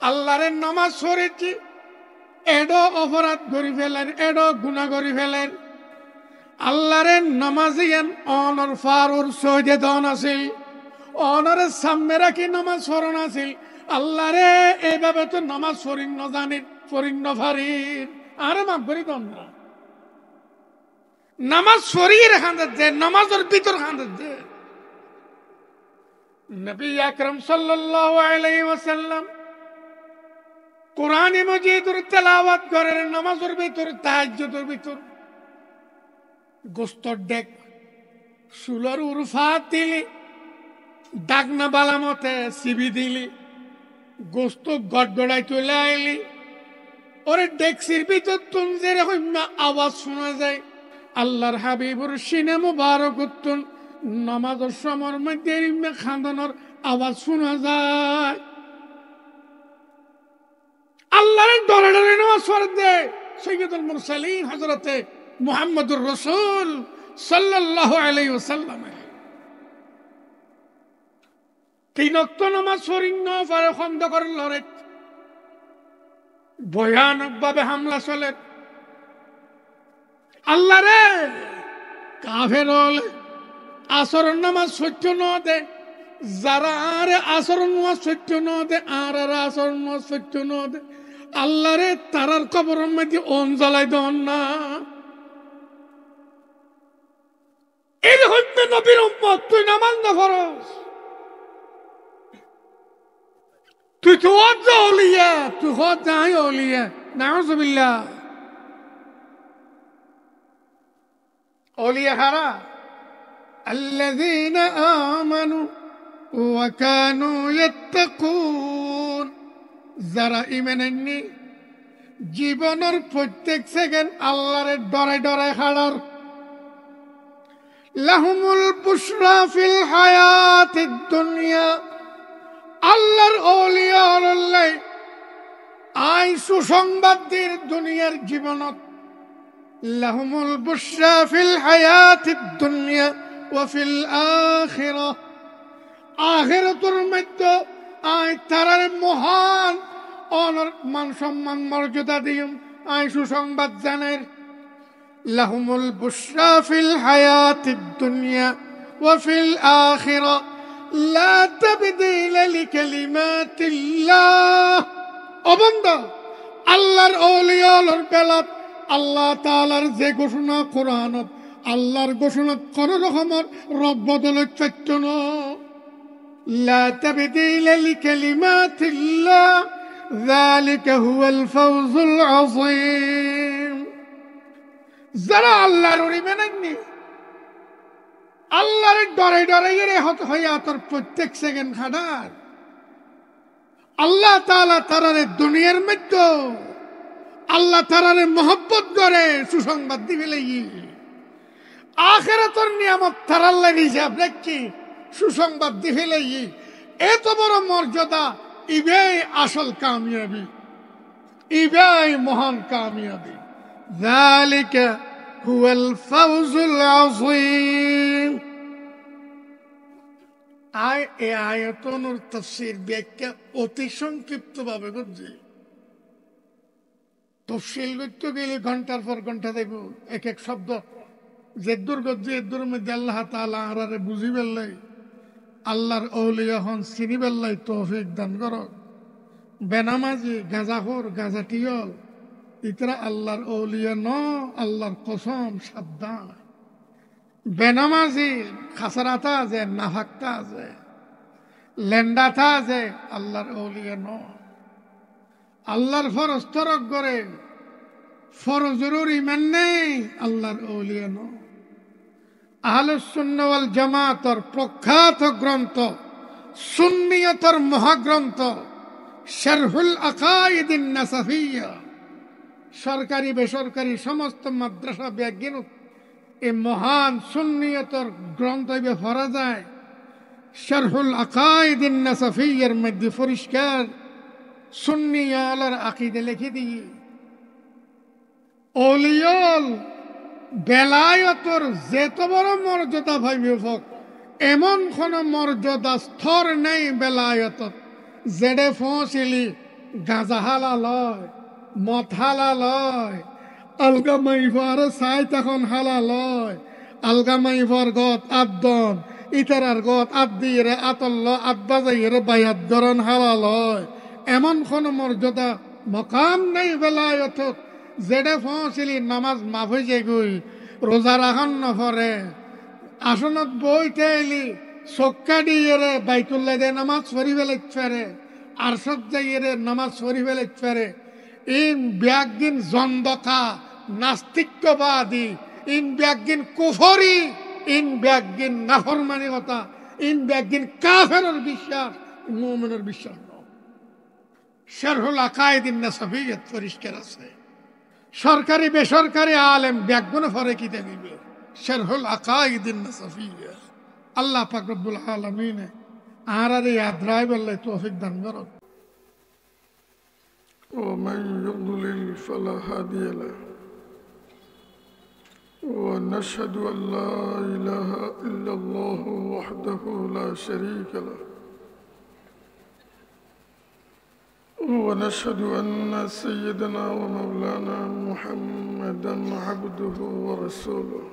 আল্লাহরে নামাজ পড়েছি এডো অপরাধ করি ফেলেন, এডো গুণা করি ফেলেন। আল্লাহরে নামাজিয়ান অনর ফারুর সৈয়দ দন আছিল, অনরে সামনে রাখি নামাজ পড়ন আছিল। আল্লাহরে এইভাবে তো নামাজ পড়িন ন জানিন, পড়িন ন ফারিন, আরে মাফ করি তোমরা। নামাজ পড়িয়ে খান্দার দে, নামাজের ভিতর খান্দার দে। নবী আকরাম সাল্লাল্লাহু আলাইহি ওয়াসাল্লাম কোরআন মাজিদের তেলাওয়াত করেন নামাজের ভিতর, তাহাজ্জুদের ভিতর। গোস্তর ডেক সুলার উরফাত দিলি, ডাকনা বালামতে সিবি দিলি, গোস্ত গড়গড়াই চলে আইলি, ওরে ডেক্সির ভিতর তুন যেরকম আওয়াজ শোনা যায়, আল্লাহর হাবিবুর সিনে মুবারক উত্তন নামাজের সময়ের মধ্যে খান্দানোর আওয়াজ শোনা যায়। আল্লাহর ডরে ডরে নামাজ পড়ে দে সৈয়দুল মুরসালিন হযরতে মুহাম্মদুর রাসূল সাল্লাল্লাহু আলাইহি ওয়াসাল্লাম। তিন ওয়াক্ত নামাজ পড়িন না পারে খন্দ করে লড়ে, ভয়ানক ভাবে হামলা চলে। আল্লাহ রে কাফের হলে আসরের নামাজ সহ্য না দে, যারা আর আসরের নামাজ সহ্য না দে, আর আসরের নামাজ সহ্য না দে, আল্লাহ রে তারার কবরের মধ্যে অন জ্বালাই দন না। এই হইতে নবীর উম্মত, তুই নামাজ না ফরজ, তুই তো ওলিয়া, তুই হজ যাই ওলিয়া, নাউযুবিল্লাহ। ওলিয়া হারা الذين آمنوا وكانوا يتقون, যারা ঈমান আননি জীবনের প্রত্যেক সেকেন্ড আল্লাহর ডরে ডরে হারার। লাহুমুল বুশরা ফিল হায়াতিদ দুনিয়া, আল্লাহর ওলিয়া আল্লাহ আই সুসংবাদ দির দুনিয়ার জীবনত। লাহুমুল বুশরা ফিল হায়াতিদ দুনিয়া ওয়া ফিল আখিরাহ, আখিরাতের মধ্যে আই তারার মহান অনর মান সম্মান মর্যাদা দিম আই সুসংবাদ জানের। লাহুমুল বুশরা ফিল হায়াতিদ দুনিয়া ওয়া ফিল আখিরাহ লা তাবদীলা লিকালিমাতিল্লাহ। ও বান্দা, আল্লাহর ওলিয়ার বেলাত আল্লাহ তাআলার যে ঘোষণা কোরআনত, আল্লাহর ঘোষণা কোন রকমের রদ বদল চাইতো না। লা তাবদীলা লিকালিমাতিল্লাহ যালিকা হুয়াল ফাওজুল আযীম। যারা আল্লাহর ঈমান আননি, আল্লাহর ডরে ডরে এরে হয়াতর প্রত্যেক সেকেন্ড খাটার, আল্লাহ তাআলা তারারে দুনিয়ার মধ্যে আল্লাহ তারারে মহব্বত করে সুসংবাদ দিবে লাগি। আখিরাতের নিয়ামত তারার লাগি হিসাব রাখি সুসংবাদ দিবে লাগি। এত বড় মর্যাদা, ইবাই আসল কামিয়াবি, ইবাই মহান কামিয়াবি। যালিকা হুয়াল ফাওজুল আযীম। এই আয়াতনুর তাফসীর ব্যাখ্যা অতি সংক্ষিপ্ত ভাবে করছি। তফসিল করতে গেলে ঘন্টার পর ঘন্টা দেব, এক এক শব্দ যে দূর গজ্জে এর মধ্যে আল্লাহ তাআলা আরারে বুঝি বেললাই, আল্লাহর ওলিয়া হন চিনি বেললাই তৌফিক দান করো। বেনামাজি, গাঁজাখোর, গাঁজাটিয়ল ইতরা আল্লাহর ওলিয়া ন, আল্লাহর কসম সাবধান। বেনামাজি খাসারাতা আছে, নাফাকতা আছে, লেন্ডাতা আছে, আল্লাহর ওলিয়া ন। আল্লাহর ফরজ তরক করে, ফরজের ঈমান নেই, আল্লাহর ওলিয়া ন। আহলুস সুন্নাহ ওয়াল জামাতের প্রখ্যাত গ্রন্থ, সুন্নিয়তের মহাগ্রন্থ শারহুল আকাইদিন নাসাফিয়্যা, সরকারি বেসরকারি সমস্ত মাদ্রাসা বিজ্ঞান এই মহান সুন্নিয়তের গ্রন্থ পড়া যায়। শারহুল আকাইদিন নাসাফিয়্যার মধ্যে পরিষ্কার সুন্নিয়ালার আকীদা লিখে দিয়ে ওলিয়াল বেলায়তর যেত বড় মর্যাদা ভাইবে হোক, এমন কোন মর্যাদা স্তর নেই বেলায়তত যেডে পৌঁছিলি গাঁজা হালাল হয়, মদ হালাল হয়, আলগা মাইফার চাই তখন হালাল হয়, আলগা মাইফার গত আদন ইতারার গত আদ দিয়ে আতল্ল আদ বাজাইয়ের বায়াত গরণ হালাল হয়। এমন কোন মর্যাদা মকাম নেই বেলায়ত যেটা পৌঁছিলি নামাজ মাফ হয়ে যায় গই, রোজা রাখান নফরে আসনত বইতে এলি চক্কা দিয়ে বাইতুল্লাহ দে নামাজ পড়ি ফেলে ফেরে, আরশদ যাইয়ে নামাজ পড়ি ফেলে ফেরে। ইন ব্যাগিন জন্দকা নাস্তিকবাদী, ইন ব্যাগিন কুফরি, ইন ব্যাগিন নাফরমানিকতা, ইন ব্যাগিন কাফেরের বিশ্বাস, মুমিনের বিশ্বাস নয়। শারহুল আকায়েদিন নাসাফিয়্যাত পরিষ্কার আছে। সরকারি বেসরকারি আলেম ব্যাগগুলো ফরে কিতে দিবে শারহুল আকায়েদিন নাসাফিয়্যা। আল্লাহ পাক রব্বুল আলামিন আরারে আদ্রাই বললে তৌফিক দান করুন। ومن يضلل فلا هادي له ونشهد أن لا إله إلا الله وحده لا شريك له ونشهد أن سيدنا ومولانا محمدا عبده ورسوله.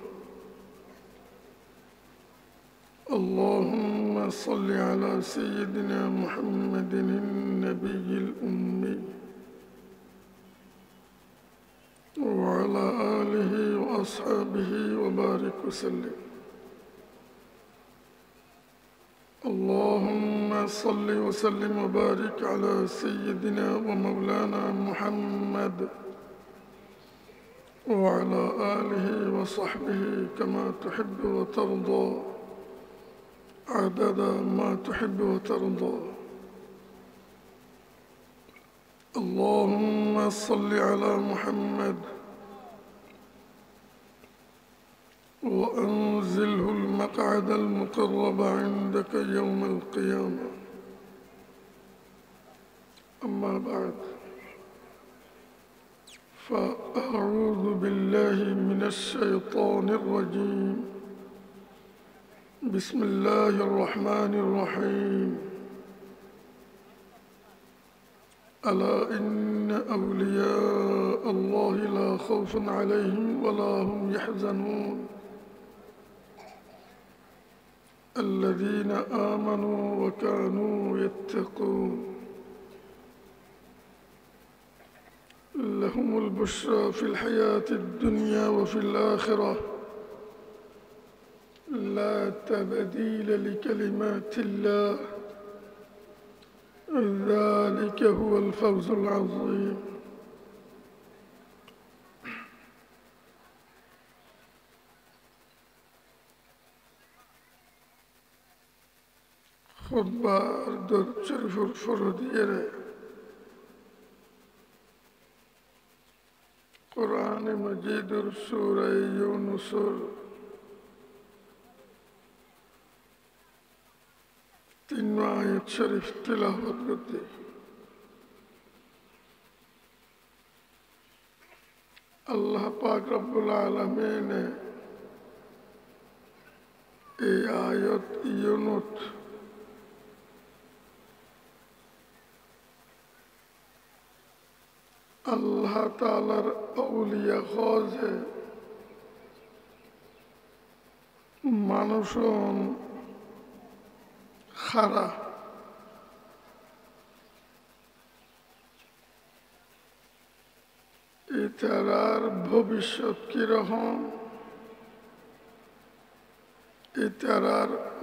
اللهم صل على سيدنا محمد النبي الأمي وعلى آله وأصحابه وبارك وسلم. اللهم صل وسلم وبارك على سيدنا ومولانا محمد وعلى آله وصحبه كما تحب وترضى عدد ما تحب وترضى. اللهم صل على محمد وأنزله المقعد المقرب عندك يوم القيامة. أما بعد، فأعوذ بالله من الشيطان الرجيم. بسم الله الرحمن الرحيم. ألا إن أولياء الله لا خوف عليهم ولا هم يحزنون الذين آمنوا وكانوا يتقون لهم البشرى في الحياة الدنيا وفي الآخرة لا تبديل لكلمات الله ذلك هو الفوز العظيم. خطبة در شرف الفردية قرآن مجيد سورة يونس तीन आयत शरीफ तिलावत करते। अल्लाह पाक रब्बुल आलमीन ने এই আয়াত ইউনুস আল্লাহ তাআলার আউলিয়া খাজে মানুষন খারা এটার ভবিষ্যৎ কিরকম, এটার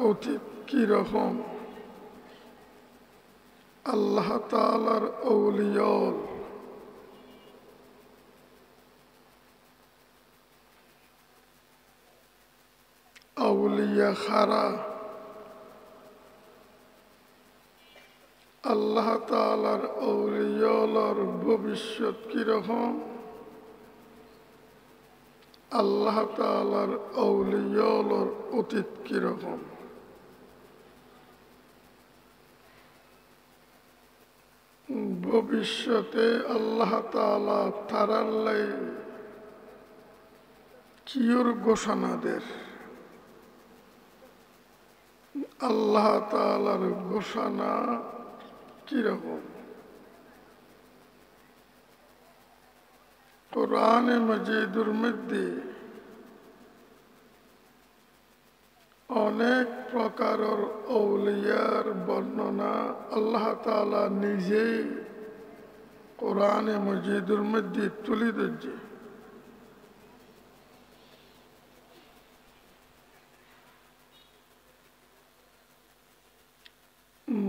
অতীত কিরকম, আল্লাহ তাআলার আউলিয়া আউলিয়া খারা আল্লাহ তাআলার আউলিয়ার ভবিষ্যৎ কিরকম, আল্লাহ তাআলার আউলিয়ার অতীত কিরকম। ভবিষ্যতে আল্লাহ তাআলা তারাল্লাই কিয়র ঘোষণা দের, আল্লাহ তাআলার ঘোষণা কিরকম। কোরআনে মজিদুর মধ্যে অনেক প্রকারের আউলিয়ার বর্ণনা আল্লাহ তাআলা নিজেই কোরআনে মজিদুর মধ্যে তুলে ধরেছে।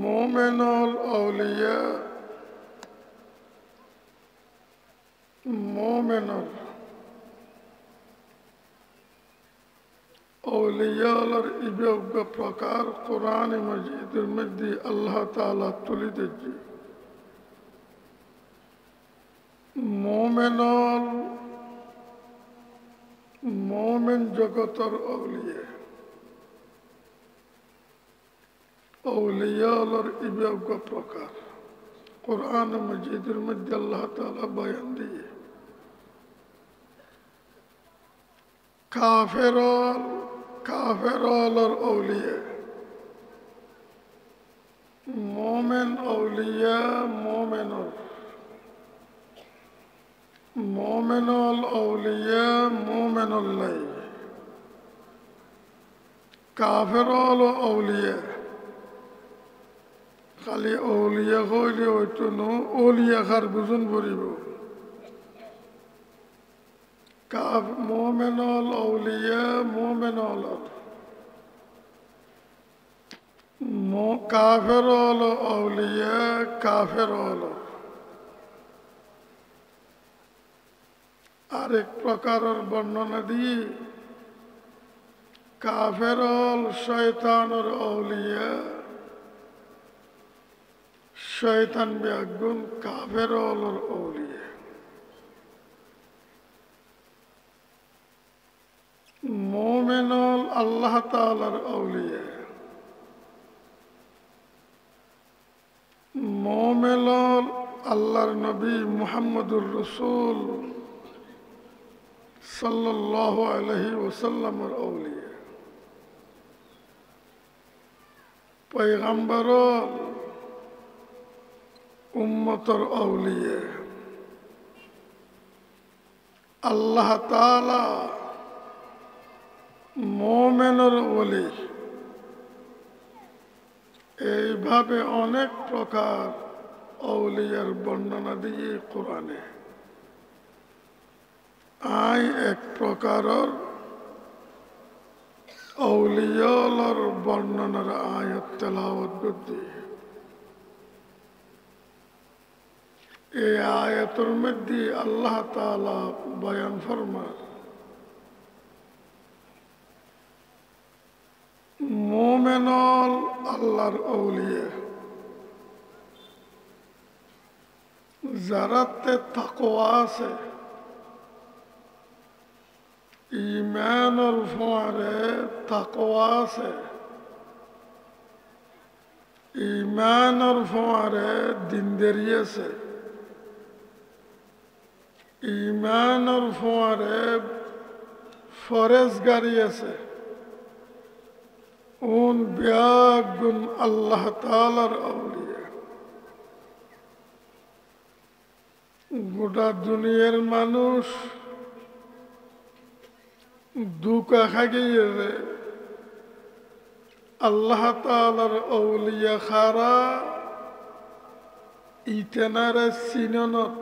মোমেনুল আউলিয়া মোমেনুল আউলিয়ার ইবজ্ঞ প্রকার কোরআনে মজিদের মধ্যে আল্লাহ তাআলা তুলে দিয়েছে। মোমেনুল মোমেন জগতর আউলিয়া আউলিয়ার ইবজ্ঞ প্রকার কোরআন মজিদের মধ্যে আল্লাহ তাআলা বয়ান দিয়ে। কাফেরর আউলিয়া মোমেন আউলিয়া মোমেনুল আউলিয়া মোমেনুল্লাহ কাফেরল আউলিয়া খালি আউলিয়া কইলে হয়তো নো আউলিয়া খার বুঝুন পড়িব। মোমেনুল আউলিয়া মোমেনুল কাফেরল আউলিয়া কাফেরল আরেক প্রকারের বর্ণনা দিয়ে কাফেরল শয়তানের আউলিয়া শয়তান ব্যাগুন কাফেরল আউলিয়া। মোমেনুল আল্লাহ তাআলার আউলিয়া মোমেনুল আল্লাহর নবী মুহাম্মদুর রাসূল সাল্লাল্লাহু আলাইহি ওয়াসাল্লামের আউলিয়া পয়গম্বরর উম্মতের আউলিয়া আল্লাহ তাআলা মোমেনের ওলি এইভাবে অনেক প্রকার আউলিয়ার বর্ণনা দিয়ে কোরআনে আই এক প্রকারের আউলিয়ার বর্ণনার আয়াত তেলাওয়াত করতে। এই আয়াতের মধ্যে আল্লাহ তাআলা বয়ান ফরমান মোমেনুল আল্লাহর আউলিয়া যারাতে তাকওয়া আছে ঈমানের ফোয়ারে তাকওয়া আছে ঈমানের ফোয়ারে দিনদারি আছে ঈমানের ফোয়ারে ফরেজগারি আছে উন ব্যাগুন আল্লাহ তাআলার আউলিয়া। গোটা দুনিয়ার মানুষ দুকা খাগিয়ে আল্লাহ তাআলার আউলিয়া খারা ইতেনারে সিননত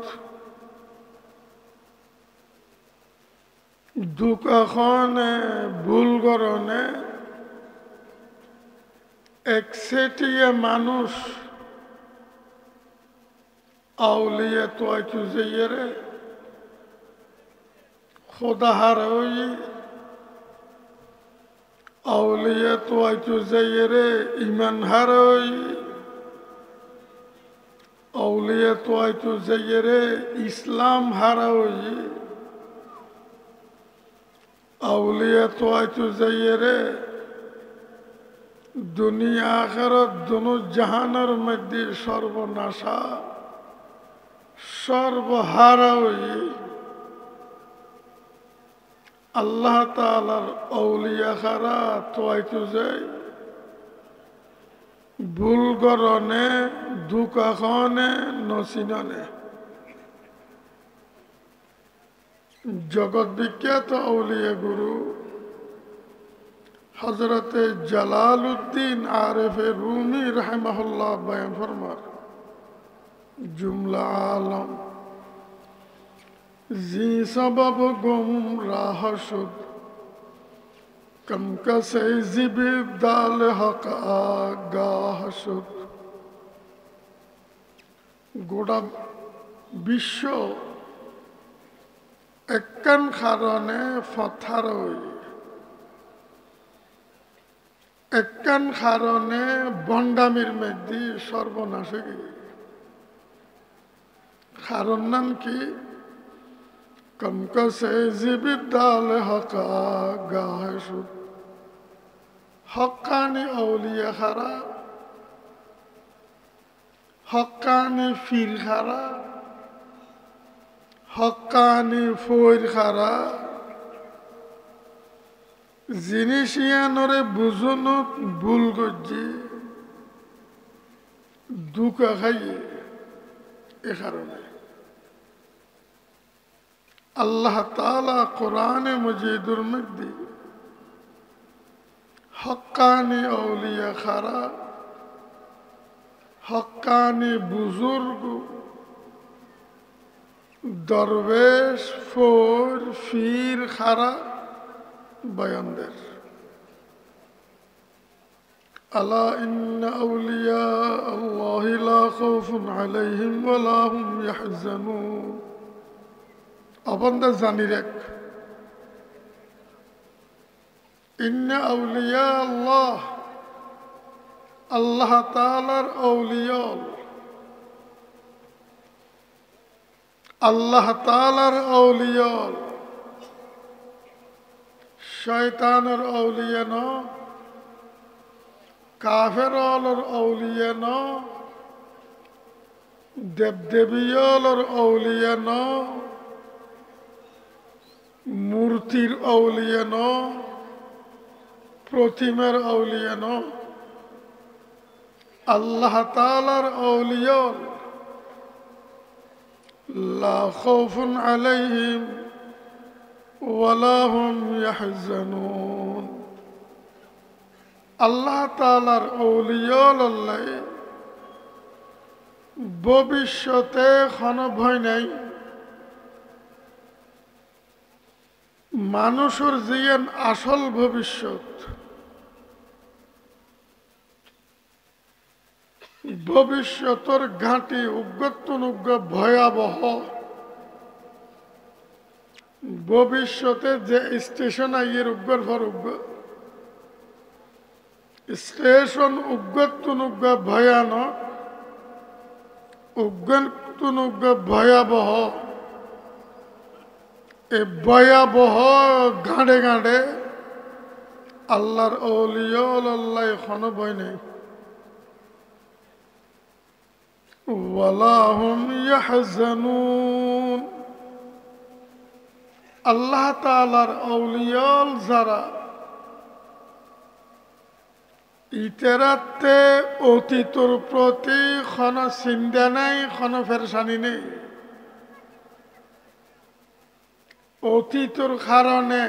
দুকাখনে ভুল গরনে একসেটিয়ে মানুষ আউলিয়া তো আইতু যাইরে খোদা হারই আউলিয়া তো আইতু যাইরে ইমান হারই আউলিয়া তো আইতু যাইরে ইসলাম হারই আউলিয়া তো আইতু যাইরে দুনিয়া আখিরাত দুনো জাহানের মধ্যে সর্বনাশা সর্বহারা হয়ে আল্লাহ তাআলার আউলিয়া খারা তোয়াইতু যায় ভুল গরনে দুকাখনে নসিননে জগৎ বিখ্যাত আউলিয়া গুরু হজরতে জালালউদ্দিন আরিফে রুমি রাহিমাহুল্লাহ বয়ান ফরমার জুমলা আলম জি সবব গুমরাহ শুদ কম কসে জিবি দাল হক আগাহ শুদ। গোটা বিশ্ব একখান কারণে ফথারই, একখান কারণে বন্ডামির মধ্যে সর্বনাশে গিয়ে। কারণ নাম কি? কমকসে জীবিদাল হকা গাহে সুদ। হক্কানি আউলিয়া খারা, হক্কানি ফির খারা, হক্কানি ফৈর খারা জিনিসিয়ানরে বুঝনত ভুল গজ্জি দুকা খাইয়ে। এ কারণে আল্লাহ তাআলা কোরআনে মজিদুর মধ্যে হক্কানি আউলিয়া খারা, হক্কানি বুজুর্গ, দরবেশ, ফোর, ফির খারা বয়ানদের। আলা ইন্না আউলিয়া আল্লাহি লা খাউফুন আলাইহিম ওয়া লা হুম ইয়াহজানুন। অবন্দা জানি রাখ, ইন্না আউলিয়া আল্লাহ, আল্লাহ তাআলার আউলিয়া, আল্লাহ তাআলার আউলিয়া শয়তানের আউলিয়া ন, কাফেরর আউলিয়া ন, দেবদেবীয়র আউলিয়া ন, মূর্তির আউলিয়া ন, প্রতিমার আউলিয়া ন। আল্লাহ তাআলার আউলিয়া লা খাউফুন আলাইহিম ওয়া লা হুম ইয়াহজানুন। আল্লাহ তাআলার আউলিয়া আল্লাহ ভবিষ্যতে কোনো ভয় নাই। মানুষের জীবন আসল ভবিষ্যৎ, ভবিষ্যতের ঘাঁটি উগ্রতনুগ্র ভয়াবহ। ভবিষ্যতে যে স্টেশন আইয়ের উগ্র ভর উগ্র স্টেশন উগ্রতনুগ্র ভয়ানক, উগ্রতনুগ্র ভয়াবহ। এ ভয়াবহ গাঁড়ে গাঁড়ে আল্লাহর আউলিয়া আল্লাহ এখনো ভয় নেই। ওয়ালা হুম ইয়াহজানুন। আল্লাহ তাআলার আউলিয়া যারা ইতেরাতে অতীতর প্রতি কোনো চিন্তা নাই, কোনো পেরেশানি নেই। অতীতর কারণে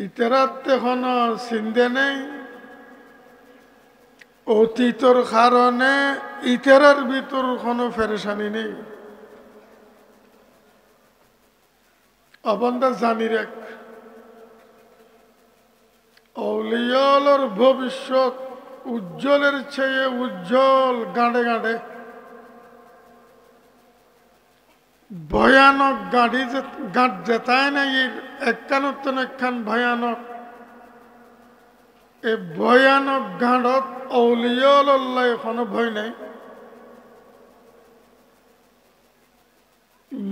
ইতেরাতে কোনো চিন্তা নেই, অতীতর কারণে ইতেরার ভিতর কোনো পেরেশানি নেই। অবন্দা জানি রাখ, আউলিয়ার ভবিষ্যৎ উজ্জ্বলের চেয়ে উজ্জ্বল। গাঁড়ে গাঁড়ে ভয়ানক গাড়ি গাঁট যেতায় না, একখান একখান ভয়ানক। এই ভয়ানক গাঁড়ত আউলিয়া আল্লাহ এখনো ভয় নাই।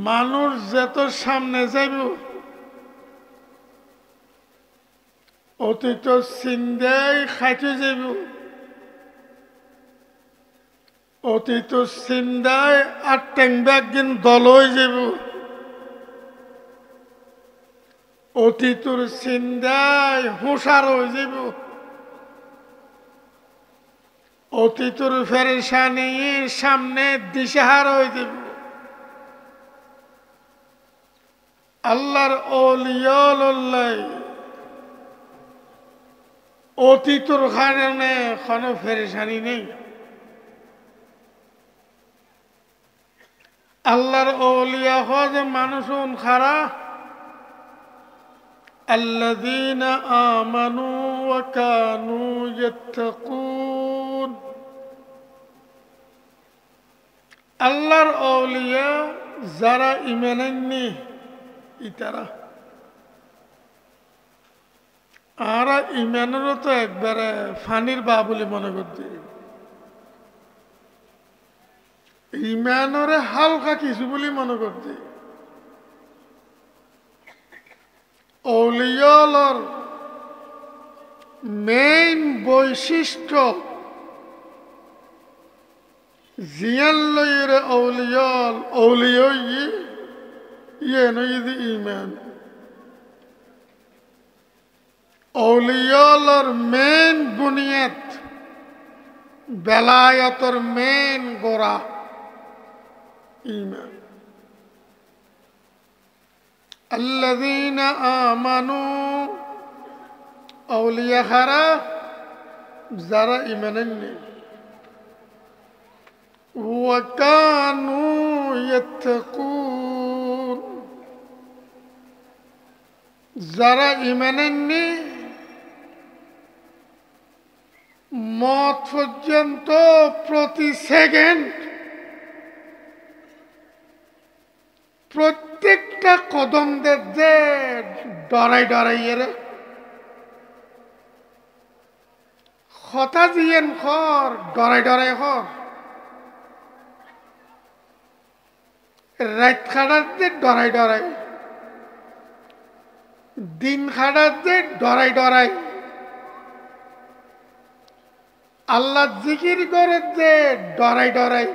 মানুষ যত সামনে যাইব অতীত চিন্তাই খাইতে যাইব, অতীত চিন্তায় আর টেংবা একদিন দল হয়ে যাব। অতীতর চিন্তায় হুঁশার হয়ে যাব, অতীতর পেরেশানি সামনে দিশেহারা হয়ে যাব। আল্লাহর ওলিয়াল্লাই অতীতর কারণে কোনো ফেরেশানি নেই। আল্লাহর ওলিয়া হয় যে মানুষ খারা আল্লাযীনা আমানু ওয়া কানু ইয়াত্তাকুন। আল্লাহর ওলিয়া যারা ঈমান আননি ইতারা আর ঈমানেরও তো একবারে ফানির বা বলে মনে করতে, ঈমানরে হালকা কিছু বলে মনে করতে। ওলিয়ার মেইন বৈশিষ্ট্য জিয়ান লইরে ওলিয়াল ওলিয় ইয়ে নইদি ঈমান। ওলিয়ালর মেইন বুনিয়াদ বেলায়তর মেইন গোড়া ঈমান। আল্লাযীনা আমানু আউলিয়া খারা যারা ঈমান আননি ওয়া কানু ইয়াত্তাকুন যারা ঈমান আননি মত পর্যন্ত প্রতি সেকেন্ড প্রত্যেকটা কদম দেখতে ডরাই ডরাই এরে কথা দিয়েন খর ডরাই ডরাই খর রাত খাটাতে ডরাই ডরাই দিন খাটাতে ডরাই ডরাই আল্লাহ জিকির করে দে ডরাই ডরাই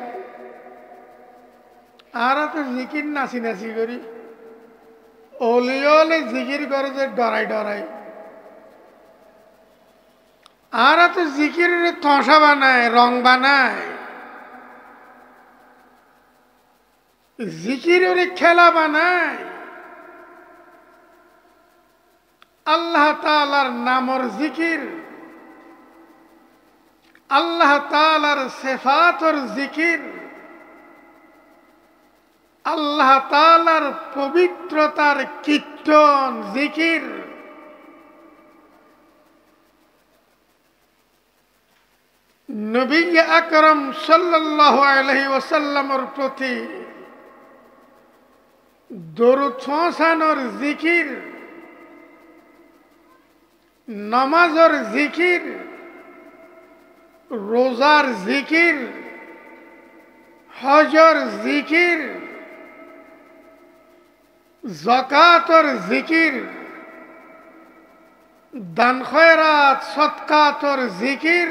আর তো জিকির নাচি নাচি করি ওলিয়লে জিকির করে যে ডরাই ডরাই আর তো জিকির তসা বানায় রং বানায় জিকির খেলা বানায় আল্লাহ তাআলার নামর জিকির আল্লাহ তাআলার সিফাতর জিকির আল্লাহ তাআলার পবিত্রতার কীর্তন জিকির নবী আকরাম সাল্লাল্লাহু আলাইহি ওয়াসাল্লামের প্রতি দরুদ পৌঁছানোর জিকির নামাজের জিকির রোজার জিকির হজর জিকির যাকাতর জিকির দান খয়রাত সদকাতর জিকির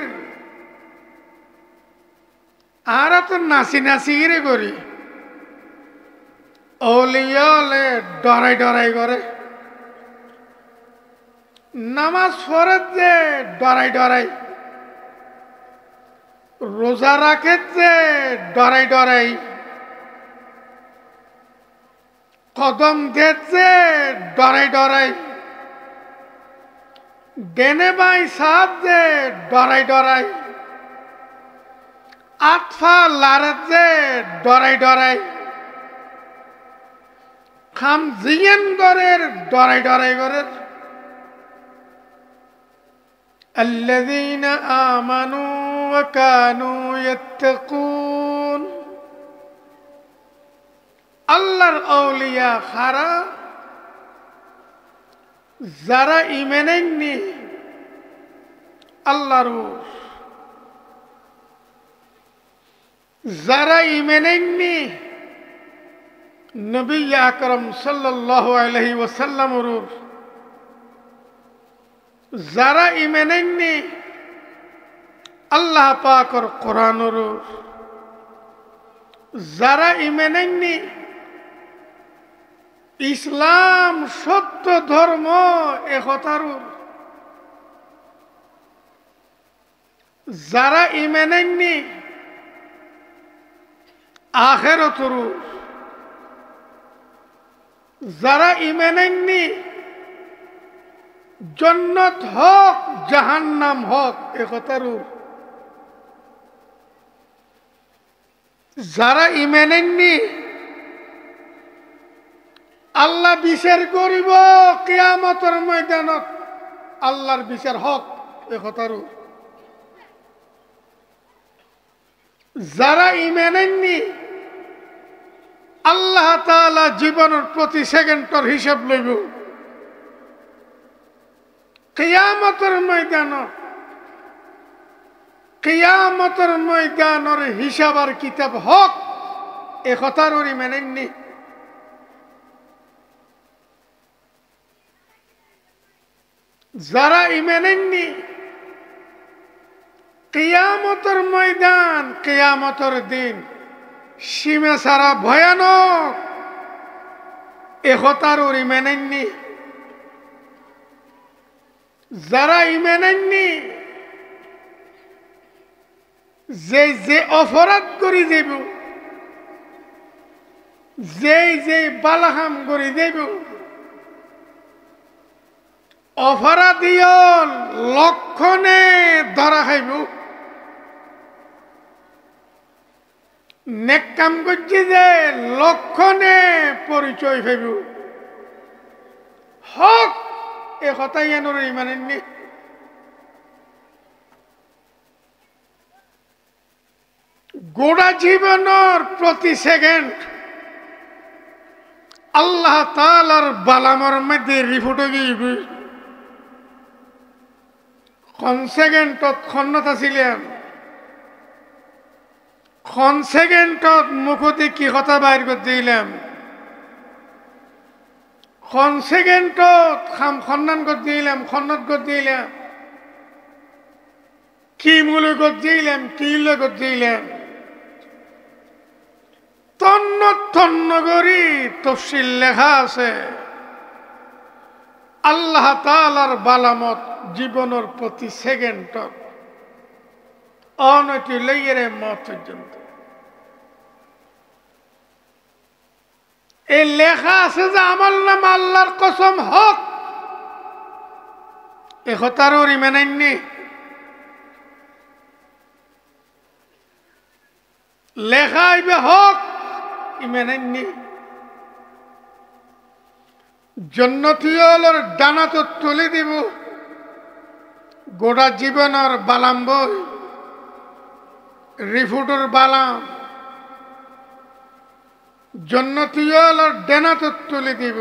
আর তো নাচি নাচি রে করি ওলিয়ালে ডরাই ডরাই করে নামাজ পড়ে যে ডরাই ডরাই রোজা রাখে যে ডরাই ডরাই কদম দিচ্ছে ডরাই ডরাই ডেনে বাই সাপ যে ডরাই ডরাই আতফা লারে যে ডরাই ডরাই খাম জিয়েন গরের ডরাই ডরাই গরের আল্লাযীনা আমানু ওয়া কানু ইয়াত্তাকুন আল্লাহর আউলিয়া খারা যারা ঈমান আননি আল্লাহর যারা ঈমান আননি নবী আকরাম সাল্লাল্লাহু আলাইহি ওয়াসাল্লামের যারা ঈমান আননি আল্লাহ পাকের কোরআনের যারা ঈমান আননি ইসলাম সত্য ধর্ম একতার যারা ঈমান আননি আখিরাতের যারা ঈমান আননি জান্নাত হোক জাহান্নাম হোক এ কথারও যারা ঈমান আননি আল্লাহ বিচার করিব কিয়ামতের ময়দানত আল্লাহর বিচার হক এ কথারও যারা ঈমান আননি আল্লাহ তাআলা জীবনের প্রতি সেকেন্ডের হিসাব লইব কিয়ামতের ময়দানের হিসাব আর কিতাব হক এ কথার ওরি মেনেননি যারা ঈমান আননি কিয়ামতের ময়দান কিয়ামতের দিন সীমা ছাড়া ভয়ানক এ কথার ওরি মেনেননি যারা ঈমান আননি যে অপরাধ করি দেব যে বালাহাম করি দেব অপরাধীয় লক্ষণে ধরা খাইব নেক কাম করছি যে লক্ষণে পরিচয় পাইব হক এ কথাই এনর ঈমান আননি গোটা জীবনের প্রতি সেকেন্ড আল্লাহ তাআলার বালামর মধ্যে রিপোর্ট গিয়ে কোন সেকেন্ডত খন্নতা ছিলেন কোন সেকেন্ডত মুখতে কি কথা বাইর করে দিলাম কোন সেকেন্ডত খাম খন্নান করে দিলাম খন্নত করে দিলাম কি মূলে করে দিলাম কি করে দিলাম তন্ন তন্ন করি তফসিল লেখা আছে আল্লাহ তাআলার বালামত জীবনের প্রতি সেকেন্ড অনতি লইয়ের মত পর্যন্ত এই লেখা আছে যে আমল নাম আল্লাহর কসম হক এ কথার ওর ঈমান আননি লেখা আইবে হক ঈমান আননি জান্নাতীয়র ডানা তো তুলে দিব গোটা জীবনের বালাম বই রিফুটর বালাম জান্নাতীয়র ডানা তো তুলে দিব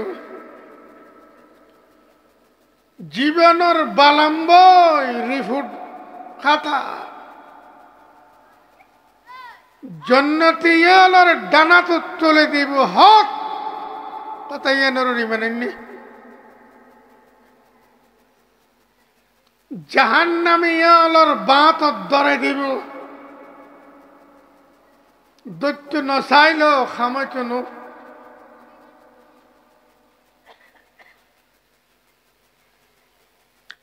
জীবনের বালাম বই রিফুট খাতা জান্নাতীয়র ডানা তো তুলে দিব হক কথাই এনর ঈমান আননি জাহান্নামীয়র বাত ধরে দিব দৈত্য নচাইল খামাইত ন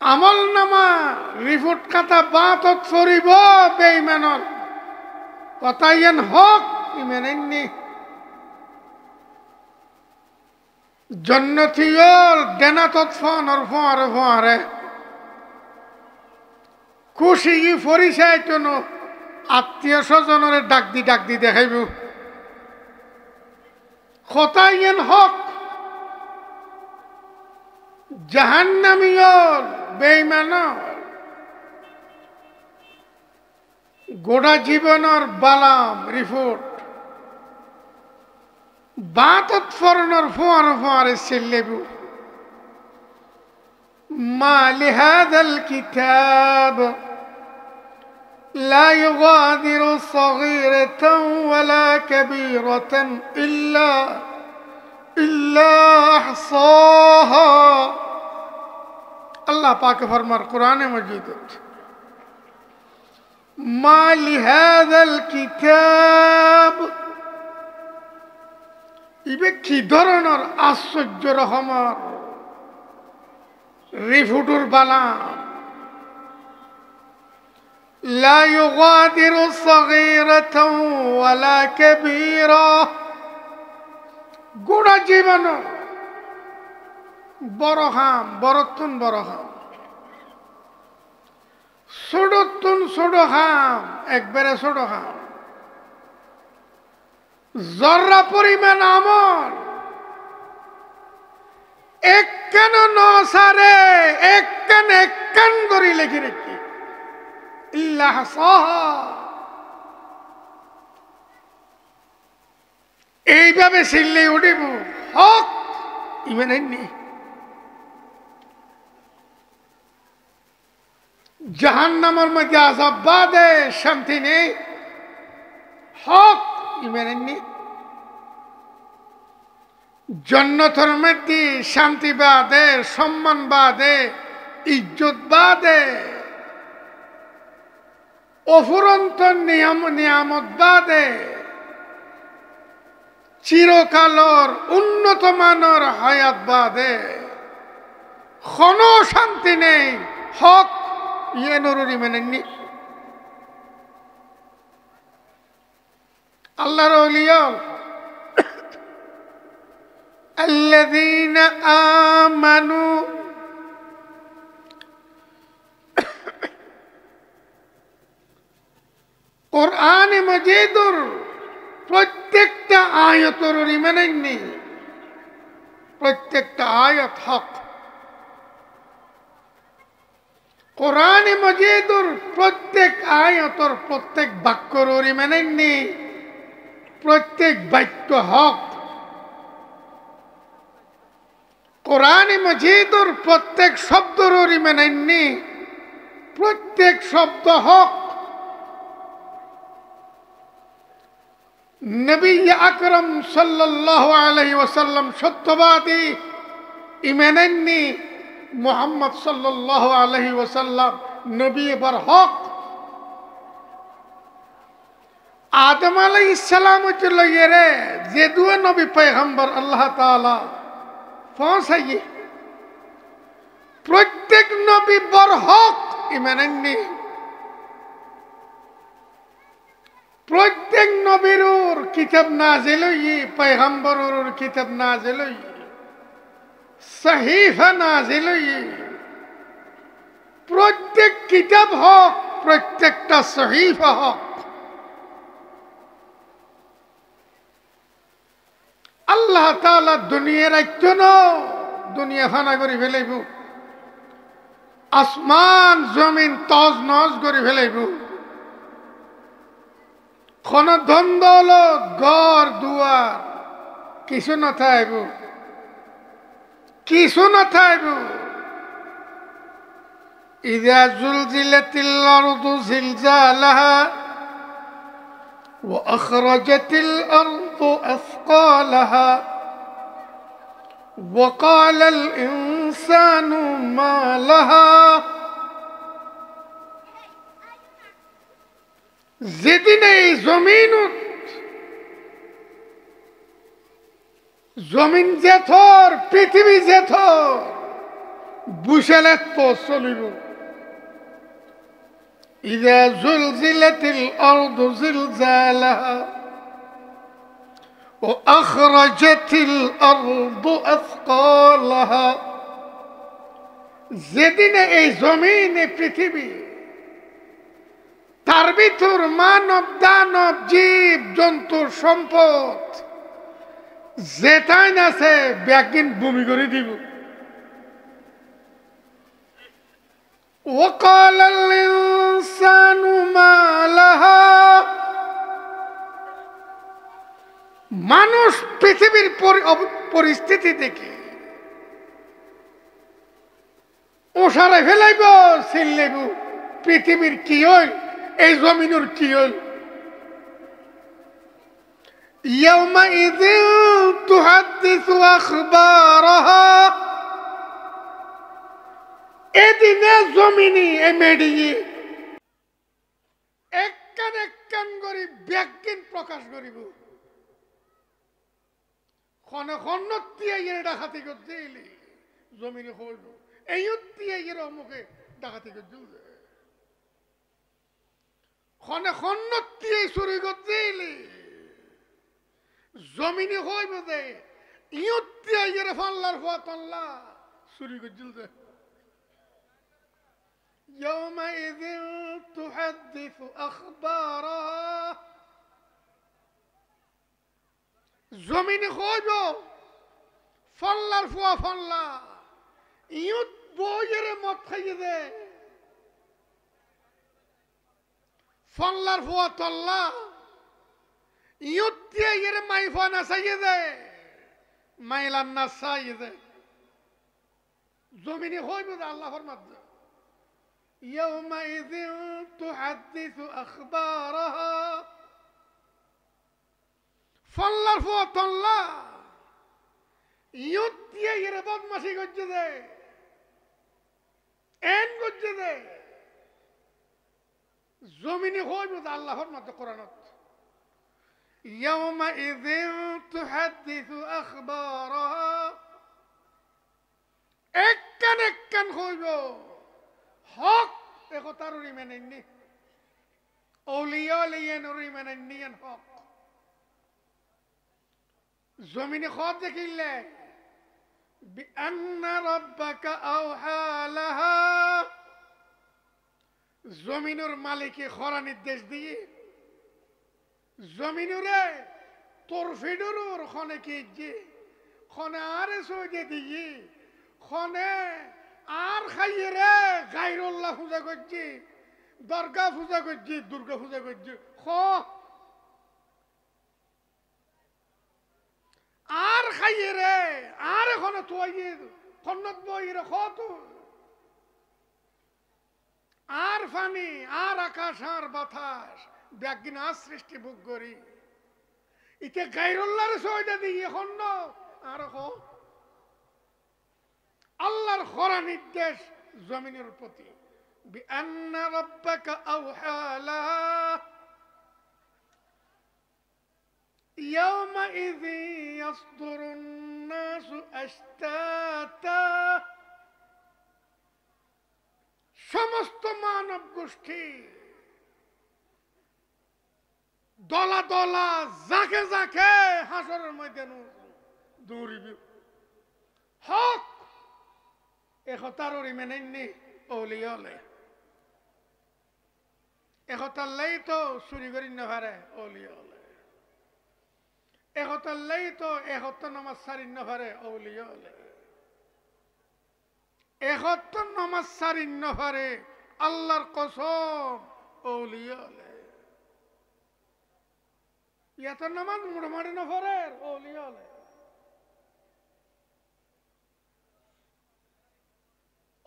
আমল নামা রিপোর্ট খাতা বাতত ফরিব বেঈমানর কথাই এন হক ঈমান আননি জান্নাতীয়র দেনাতত ফনর ফোয়ারে খুশি পরিচয় তো আত্মীয় স্বজনের ডাক দি দেখাইব কথাই এন হক জাহান্নামীয়র বেঈমানর গোটা জীবনের বালাম রিপোর্ট বাতত ফরনর ফোয়ারে ছেলেব মা লিহাদাল কিতাব لا يغادر صغيرة ولا كبيرة إلا أحصاها الله پاک فرمار قرآن مجید ما لهذا الكتاب ইবে কি ধরনের আশ্চর্য রহমত রিফুটুর বালাম لا يغادر صغيرة ولا كبيرة গোটা জীবন বড় খাম বড়তুন বড় খাম ছোটতুন ছোট খাম একবারে ছোট খাম জর্রা পরিমাণ আমল একখান নসারে একখান করে লিখে রেখি ইল্লাহ সাহা এইভাবে সিললে উঠিব হক ইমানের নেই জাহান্নামের মধ্যে আযাব বাদে শান্তি নেই হক ইমানের নেই জান্নাতের মধ্যে শান্তি বাদে সম্মান বাদে ইজ্জত বাদে অফুরন্ত নিয়ামত বাদে চিরকালর উন্নত মানের হায়াত বাদে কোনো শান্তি নেই হক ইয়ে নুরুরি মেনেননি আল্লাহর ওলিয়া الذين آمنوا قرآن مجيدর প্রত্যেকটা আয়াতের ইমানেননি প্রত্যেকটা আয়াত হক কোরআন মজিদুর প্রত্যেক আয়াতের প্রত্যেক বাক্যর ইমানেননি প্রত্যেক বাক্য হক কোরআন মজিদুর প্রত্যেক শব্দর ইমানেননি প্রত্যেক শব্দ হক নবী আকরাম সাল্লাল্লাহু আলাইহি ওয়াসাল্লাম সত্যবাদী ইমানেননি মুহাম্মদ সাল্লাল্লাহু আলাইহি ওয়াসাল্লাম নবী বার হক আদম আলাইহিস সালাম চলে যে দুয়ে নবী পয়গম্বর আল্লাহ তাআলা পৌঁছাইয়ে প্রত্যেক নবী বার হক ইমানেননি প্রত্যেক নবীর কিতাব নাজিল হই পয়গম্বরের কিতাব নাজিল হই সহিফা নাজিল হই প্রত্যেক কিতাব হক প্রত্যেকটা সহিফা হক আল্লাহ তাআলা দুনিয়ার একজন দুনিয়া ফানা করে ফেলাইব আসমান জমিন তজ নজ করে ফেলাইব কোন ধন দৌলত ঘর দুয়ার কিছু না থাকব কিছু না থাকব ইযা যুলজিলাতিল আরদু জিলজালাহা ওয়া আখরাজাতিল আরদু আসকালাহা ওয়া ক্বালাল ইনসানু মা লাহা যেদিন এই জমিন যেথর পৃথিবী যেথর বুঝালে তো চলিব ইযা যুলজিলাতিল আরদু জিলজালাহা ওয়া আখরাজাতিল আরদু আসকালাহা যেদিন এই জমিন এই পৃথিবী তার ভিতর মানব দানব জীব জন্তুর সম্পদ যেটাই আছে ব্যাগিন ভূমি করে দিব وقال الإنسان ما لها মানুষ পৃথিবীর পরিস্থিতি দেখে ওসারে ফেলাইব ছিল্লাইব পৃথিবীর কি হই এই জমিনের কি হই يومئذ تحدث أخبارها এদিনে জমিনি এ মেডিয়ে একখান করে ব্যাগিন প্রকাশ করিব খনে খন্নতিয়া এর ডাকাতি করতে এলি জমিনে হইব এই উত্তিয়া এর অমুকে ডাকাতি করতে খনে খন্নতিয়া চুরি করতে এলি জমিনে হইব যে ইউতিয়া এর ফাল্লার ফাতল্লা চুরি করছিল যে يومئذ تحدث أخبارها জমিনে হইব ফল্লার ফুয়া ফল্লা ইউত বইয়ের মদ খাইয়ে দে ফল্লার ফুয়া তল্লা ইউত দিয়ে এর মাই ফুয়া নাচাইয়ে দে মাইলান নাচাইয়ে দে জমিনে হইব আল্লাহ ফরমাত يومئذ تحدث أخبارها ফল্লার ফুয়া তল্লা ইউত দিয়ে এর বদমাশি করছে দে এন করছে দে জমিনে হইব আল্লাহর মতো কোরআনত يومئذ تحدث أخبارها একখান একখান হইব হক একতার রিমেনেননি ওলিয়া লিয়েন রিমেনেননিয়ান হক জমিনে খত দেখিলে বিআন্না রাব্বাকা আওহা লাহা জমিনের মালিকে খরা নির্দেশ দিয়ে জমিনুরে তোর ফিডুর খনে কি যে খনে আরে সইতে দিয়ে খনে আর খাইয়ে রে গাইরুল্লাহ পূজা করছি দরগা পূজা করছি দুর্গা পূজা করছি আর খাইয়ে রে আর এখনো তুই খন্নত বই রে তো আর ফানি আর আকাশ আর বাতাস ব্যাগিন আর সৃষ্টি ভোগ করি ইতে গাইরুল্লাহর সইদা দিয়ে খন্ড আর আল্লাহর খরা নির্দেশ জমিনের প্রতি বিআন্না রাব্বাকা আওহা লাহা يومئذ يصدر الناس أشتاتا সমস্ত মানব গোষ্ঠী দলা দলা জাকে জাকে হাসরের ময়দানে দৌড়িবে হক একতারই মেনেননি ওলিয়ালে একতারলেই তো চুরি করি না পারে ওলিয়ালে একতারলেই তো একত্তর নামাজ সারি না পারে ওলিয়ালে একত্তর নামাজ সারি না পারে আল্লাহর কসম ওলিয়ালে ইয়াতের নামাজ মোটামুটি না পারে ওলিয়ালে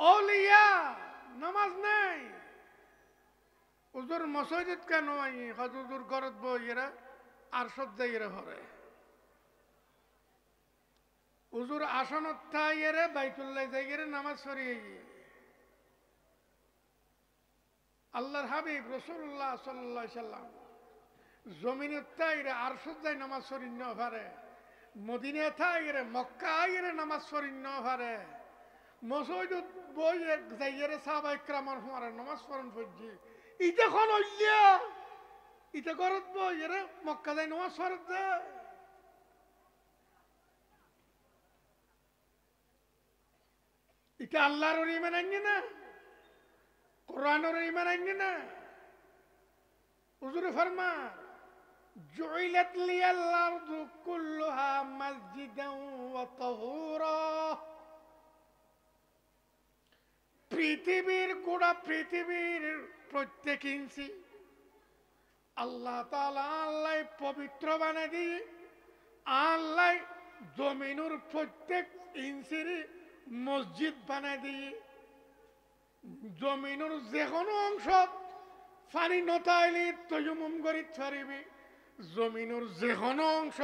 ওলিয়া নামাজ নাই উজুর মসজিদ কেন আই হুজুর ঘরত বইরা আর সব যাইরা হরে উজুর আসনত থাইরে বাইতুল্লাহ যাইরে নামাজ পড়িয়ে আল্লাহর হাবিব রাসূলুল্লাহ সাল্লাল্লাহু আলাইহি সাল্লাম জমিনে থাইরে আর সব যাই নামাজ পড়ি না পারে মদিনা থাইরে মক্কা আইরে নামাজ পড়ি না পারে মসজিদ বই যাইরে সাহাবা ইকরামের হুমারে নামাজ পড়ন ফজি ইতে কোন হইয়া ইতে করত বইরে মক্কা যাই নামাজ পড়ত ইতে আল্লাহর ঈমান আননি না কোরআনের ঈমান আননি না হুজুর ফরমা জুইলাত লিয়াল আরদু কুল্লুহা মসজিদান ওয়া তাহুরা পৃথিবীর গোড়া পৃথিবীর প্রত্যেক ইঞ্চি আল্লাহ তাআলা আল্লাহ পবিত্র বানাই দিয়ে আল্লাহ জমিনের প্রত্যেক ইঞ্চির মসজিদ বানাই দিয়ে জমিনের যে কোনো অংশ পানি নতাইলে তয়মুম করিতে পারিবি জমিনের যে কোনো অংশ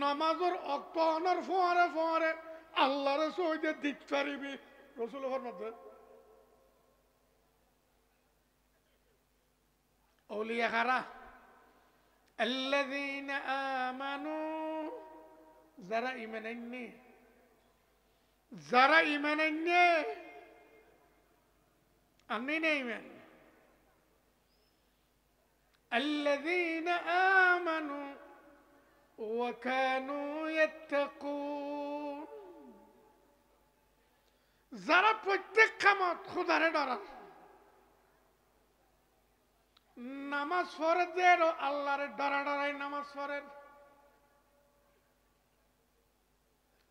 নামাজের অক্তনের ফোয়ারে ফোয়ারে আল্লাহর সইতে দিতে পারিবি রসুল ফরমাতে أولياء غرا الذين آمنوا زرع إيمانني زرع إيمانني أمين إيمان الذين آمنوا وكانوا يتقون যারা প্রত্যেক কামত খুদারে ডরার নামাজ পড়ে যে আল্লাহরে ডরা ডরাই নামাজ পড়ে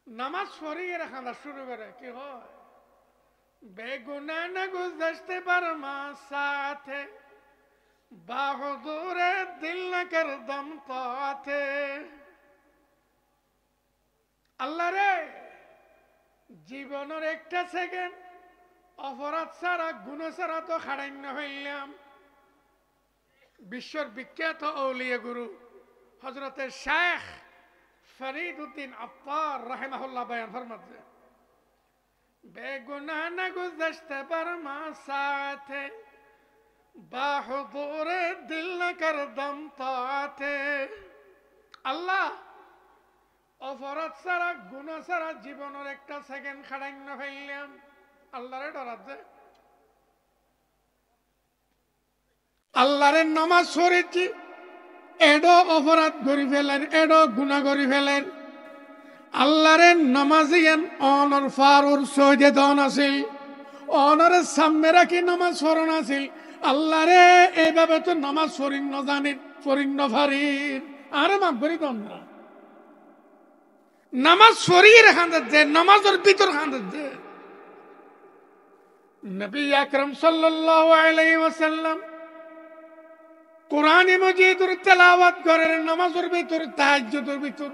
নামাজ পড়িয়ে খানা শুরু করে কি হয় বেগুনা না গুজরতে বরমা সাথে বাহুদুরে দিল না কর দম তাতে আল্লাহ রে জীবনের একটা সেকেন্ড অপরাধ ছাড়া গুণ ছাড়া তো খাড়াইন্য হইলাম বিশ্বর বিখ্যাত আউলিয়া গুরু হযরতে শেখ ফরিদ উদ্দিন আত্তার রাহিমাহুল্লাহ বয়ান ফরমাতে বেগুনাহ না গুজরতে বরমা সাথে বাহুদুরে দিল না কর দম তাতে আল্লাহ অপরাধ ছাড়া গুণ ছাড়া জীবনের একটা সেকেন্ড খাড়াইন্য হইলাম আল্লাহরে ডরাতে আল্লাহরে নামাজ পড়েছি এডো অপরাধ করি ফেলেন এডো গুণা করি ফেলেন আল্লাহরে নামাজিয়ান অনর ফারুর সৈদে দন আছিল অনরে সামনে রাখি নামাজ পড়ন আছিল আল্লাহরে এইভাবে তো নামাজ পড়িন্ন জানিন পড়িন্ন ফারির আরে মাফ করি তোমরা নামাজ শরীর খান্দে নামাজের ভিতর খান্দে নবী আকরাম সাল্লাল্লাহু আলাইহি ওয়াসাল্লাম কোরআন মাজিদের তেলাওয়াত করেন নামাজের ভিতর তাহাজ্জুদের ভিতর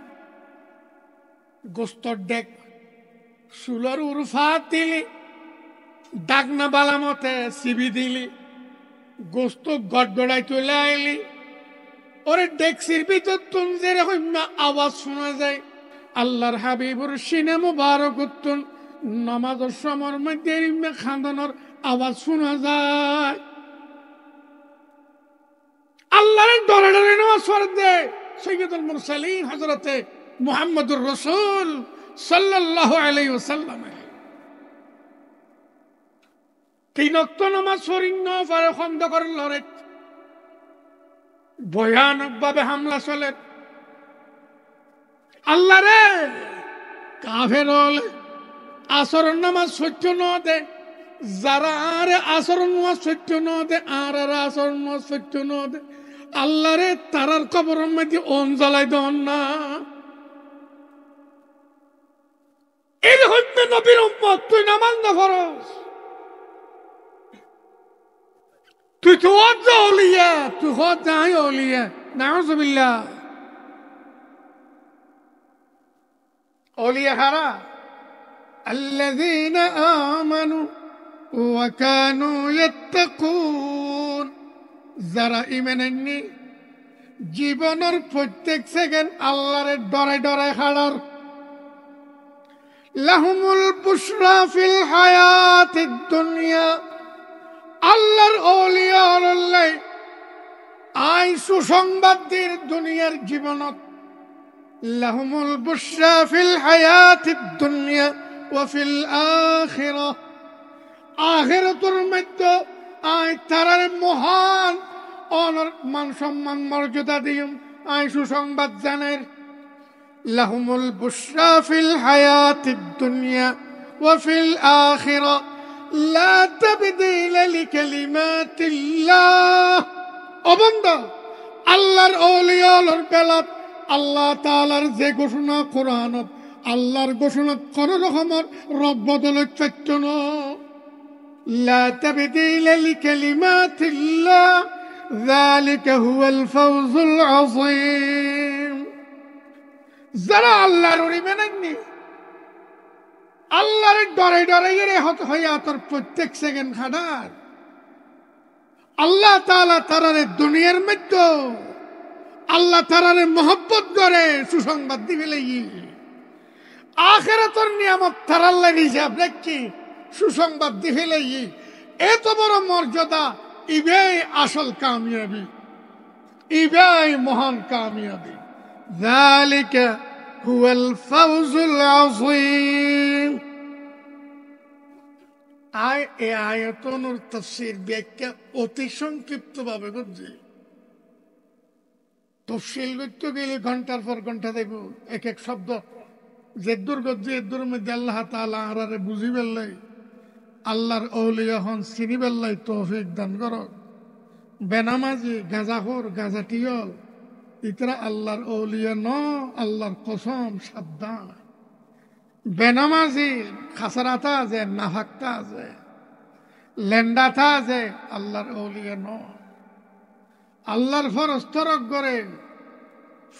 গোস্তর ডেক সুলার উরফাত দিলি ডাকনা বালামতে সিবি দিলি গোস্ত গড়গড়াই তুলে আইলি ওরে ডেক্সির ভিতর তুন যেরকম আওয়াজ শোনা যায় আল্লাহর হাবিবুর সিনে মুবারক উত্তন নামাজের সময়ের মধ্যে খান্দানোর আওয়াজ শোনা যায় আল্লাহর ডরে ডরে নামাজ পড়ে দে সৈয়দুল মুরসালিন হযরতে মুহাম্মদুর রাসূল সাল্লাল্লাহু আলাইহি ওয়াসাল্লাম তিন ওয়াক্ত নামাজ পড়িন্ন পারে খন্দকের লড়াই ভয়ানকভাবে হামলা চলে আল্লাহ রে কাফের আসরের নামাজ সহ্য ন দে যারা আর আসরের নামাজ সহ্য ন দে আর আসরের নামাজ সহ্য ন দে আল্লাহ রে তারার কবরের মধ্যে অন জ্বালাই দন না এই হইতে নবীর উম্মত তুই নামাজ না ফরজ তুই তো ওলিয়া তুই হদ যাই ওলিয়া নাউযুবিল্লাহ أولياء هرا الذين آمنوا وكانوا يتقون যারা ঈমান আননি জীবনের প্রত্যেক সেকেন্ড আল্লাহর ডরে ডরে খাড়ার লাহুমুল বুশরা ফিল হায়াতিদ দুনিয়া আল্লাহর ওলিয়া আল্লাহ আই সুসংবাদ দির দুনিয়ার জীবনত لهم البشرى في الحياة الدنيا وفي الآخرة آخرة المدة آي ترى المهان أونر من سمان مرجدة ديهم آي شو سنبت زنر لهم البشرى في الحياة الدنيا وفي الآخرة لا تبديل لكلمات الله أبندا الله الأولياء البلد আল্লাহ তাআলার যে ঘোষণা কোরআনত আল্লাহর ঘোষণা কোন রকমের রদ বদল চাইতো না লা তাবদীলা লিকালিমাতিল্লাহ যালিকা হুয়াল ফাওজুল আযীম যারা আল্লাহর মেনেননি আল্লাহর ডরে ডরে এর হয়াতর প্রত্যেক সেকেন্ড খাড়ার আল্লাহ তাআলা তারারে দুনিয়ার মধ্যে আল্লাহ তাআলারে মহব্বত করে সুসংবাদ দিবে লাগি আখিরাতের নিয়ামত তারার লাগি হিসাব রাখি সুসংবাদ দিবে লাগি এত বড় মর্যাদা ইবেই আসল কামিয়াবি ইবেই মহান কামিয়াবি যালিকা হুয়াল ফাওজুল আযীম এই আয়াতনুর তাফসীর ব্যাখ্যা অতি সংক্ষিপ্ত ভাবে করছি তফসিল করতে গেলে ঘন্টার পর ঘন্টা দেব এক এক শব্দ যে দুর্গত যে দূর মধ্যে আল্লাহ তাআলা আরারে বুঝি ফেললে আল্লাহর অলিয়া হন চিনিবেল্লাই তৌফিক দান করক। বেনামাজি গাঁজাখোর গাঁজাটিয়ল ইতরা আল্লাহর অলিয়া ন, আল্লাহর কসম সাবধান। বেনামাজি খাসারাতা আছে, নাফাক্তা আছে, লেন্ডাতা আছে, আল্লাহর অলিয়া ন। আল্লাহর ফরজ তরক করে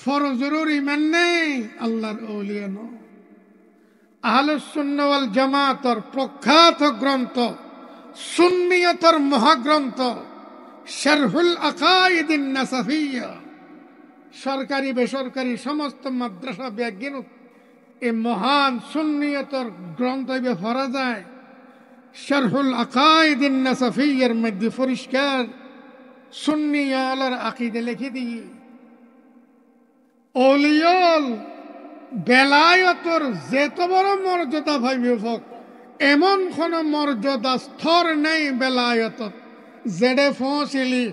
ফরজের ইমান নেই, আল্লাহর অলিয়া ন। আহলুস সুন্নাহ ওয়াল জামাতের প্রখ্যাত গ্রন্থ, সুন্নিয়তের মহাগ্রন্থ শারহুল আকাইদিন নাসাফিয়া, সরকারি বেসরকারি সমস্ত মাদ্রাসা ব্যাগিন এই মহান সুন্নিয়তের গ্রন্থ পড়া যায়। শারহুল আকাইদিন নাসাফিয়ার মধ্যে পরিষ্কার সুন্নিয়ালের আকীদা লিখে দিয়ে অলিয়ল বেলায়তর যেত বড় মর্যাদা ভাইবে হোক, এমন কোন মর্যাদা স্তর নেই বেলায়তত যেডে পৌঁছিলি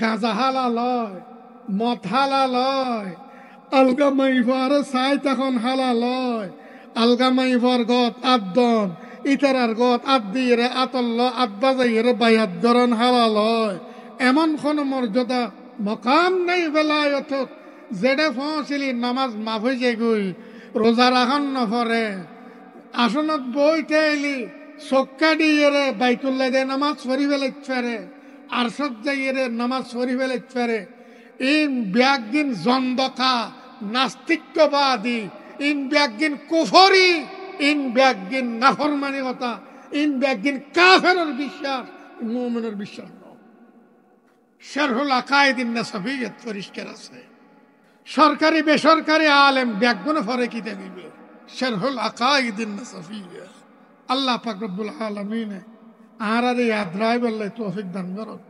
গাঁজা হালালয়, মদ হালালয়, আলগা মাইফার চাই তখন হালালয়, আলগা মাইফার গত আদন ইতারার গত আদিরে আতল্ল আদবাজাইরে বায়াত গরন হালালয়। এমন কোন মর্যাদা মকাম নেই বেলায়তত যেডে পৌঁছিলি নামাজ মাফ হয়ে যায় গই, রোজা রাখান নফরে, আসনত বইতে এলি চক্কা দিয়ে বাইতুল্লাহ দে নামাজ পড়ি ফেলে ফেরে, আর সব যাইয়ে নামাজ পড়ি ফেলে ফেরে। ইন ব্যাগিন জন্দকা নাস্তিক্যবাদী, ইন ব্যাগিন কুফরি, ইন ব্যাগিন নাফরমানিকতা, ইন ব্যাগিন কাফেরের বিশ্বাস, মুমিনের বিশ্বাস ন। শারহুল আকাইদিন নাসাফিয়াত পরিষ্কার আছে। সরকারি বেসরকারি আলেম ব্যাগুন ফরে কি দেবে শারহুল আকাইদিন নাসাফিয়া। আল্লাহ পাক রব্বুল আলামিন আর ইয়াদ রায় বললে তৌফিক দান করুন।